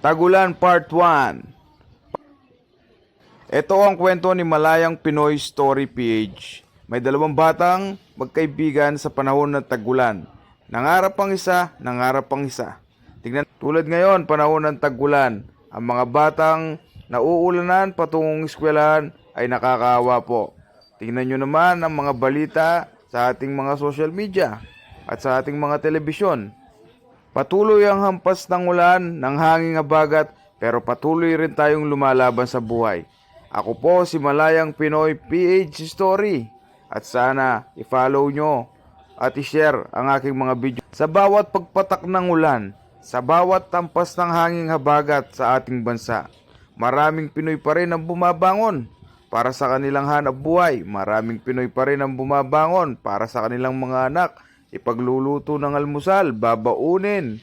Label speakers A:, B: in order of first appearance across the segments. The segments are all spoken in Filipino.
A: Tagulan Part 1. Ito ang kwento ni Malayang Pinoy Story PH. May dalawang batang magkaibigan sa panahon ng tagulan. Nangarap ang isa, nangarap ang isa. Tingnan, tulad ngayon, panahon ng tagulan. Ang mga batang nauulanan patungong eskwelahan ay nakakaawa po. Tingnan nyo naman ang mga balita sa ating mga social media at sa ating mga telebisyon. Patuloy ang hampas ng ulan, ng hanging habagat, pero patuloy rin tayong lumalaban sa buhay. Ako po si Malayang Pinoy PH Story at sana i-follow nyo at i-share ang aking mga video. Sa bawat pagpatak ng ulan, sa bawat tampas ng hanging habagat sa ating bansa, maraming Pinoy pa rin ang bumabangon para sa kanilang hanap buhay. Maraming Pinoy pa rin ang bumabangon para sa kanilang mga anak. Ipagluluto ng almusal, babaunin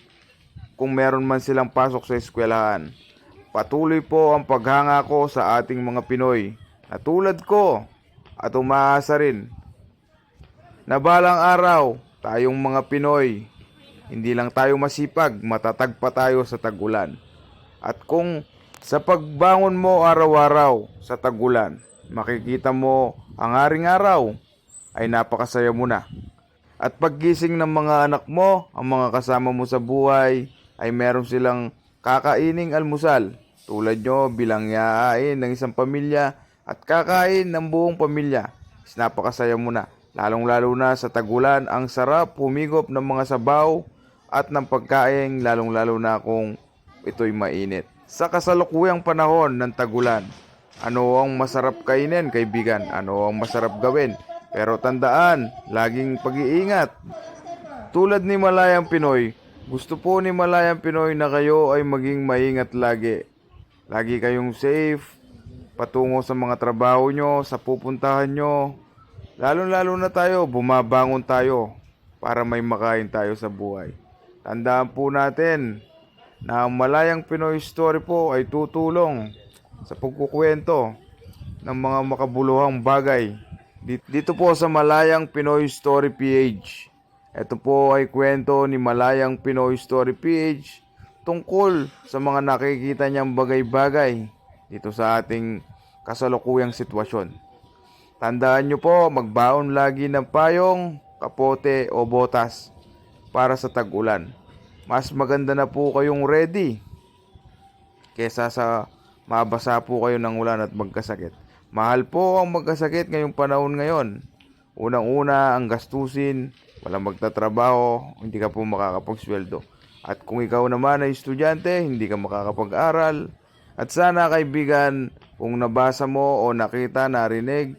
A: kung meron man silang pasok sa eskwelahan. Patuloy po ang paghanga ko sa ating mga Pinoy na tulad ko at umaasa rin na balang araw tayong mga Pinoy, hindi lang tayo masipag, matatag pa tayo sa tagulan. At kung sa pagbangon mo araw-araw sa tagulan, makikita mo ang haring araw, ay napakasaya mo na. At paggising ng mga anak mo, ang mga kasama mo sa buhay, ay meron silang kakaining almusal. Tulad nyo bilang yayain ng isang pamilya at kakain ng buong pamilya. Napakasaya mo na. Lalong-lalo na sa tagulan, ang sarap humigop ng mga sabaw at ng pagkain, lalong-lalo na kung ito'y mainit. Sa kasalukuyang panahon ng tagulan, ano ang masarap kainin, kaibigan? Ano ang masarap gawin? Pero tandaan, laging pag-iingat. Tulad ni Malayang Pinoy, gusto po ni Malayang Pinoy na kayo ay maging maingat lagi. Lagi kayong safe, patungo sa mga trabaho nyo, sa pupuntahan nyo. Lalo-lalo na tayo, bumabangon tayo para may makain tayo sa buhay. Tandaan po natin na ang Malayang Pinoy Story po ay tutulong sa pagkukwento ng mga makabuluhang bagay. Dito po sa Malayang Pinoy Story PH. Ito po ay kwento ni Malayang Pinoy Story PH tungkol sa mga nakikita niyang bagay-bagay dito sa ating kasalukuyang sitwasyon. Tandaan niyo po, magbaon lagi ng payong, kapote o botas para sa tag-ulan. Mas maganda na po kayong ready kesa sa mabasa po kayo ng ulan at magkasakit. Mahal po ang magkasakit ngayong panahon ngayon. Unang-una ang gastusin, walang magtatrabaho, hindi ka po makakapagsweldo. At kung ikaw naman ay estudyante, hindi ka makakapag-aral. At sana kaibigan, kung nabasa mo o nakita, narinig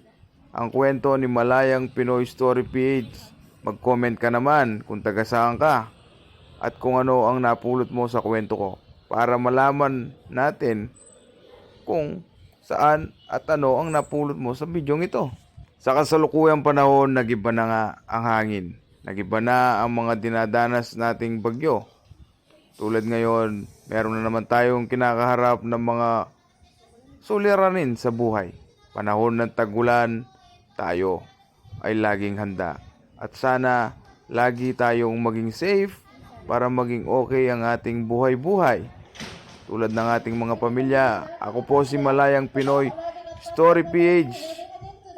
A: ang kwento ni Malayang Pinoy Story PH, mag-comment ka naman kung taga saan ka at kung ano ang napulot mo sa kwento ko para malaman natin kung saan at ano ang napulot mo sa bidyong ito. Sa kasalukuyang panahon, nagiba na nga ang hangin. Nagiba na ang mga dinadanas nating bagyo. Tulad ngayon, meron na naman tayong kinakaharap ng mga suliranin sa buhay. Panahon ng tagulan, tayo ay laging handa. At sana lagi tayong maging safe para maging okay ang ating buhay-buhay. Tulad ng ating mga pamilya, ako po si Malayang Pinoy Story PH.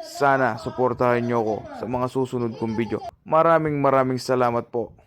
A: Sana suportahan nyo ko sa mga susunod kong video. Maraming salamat po.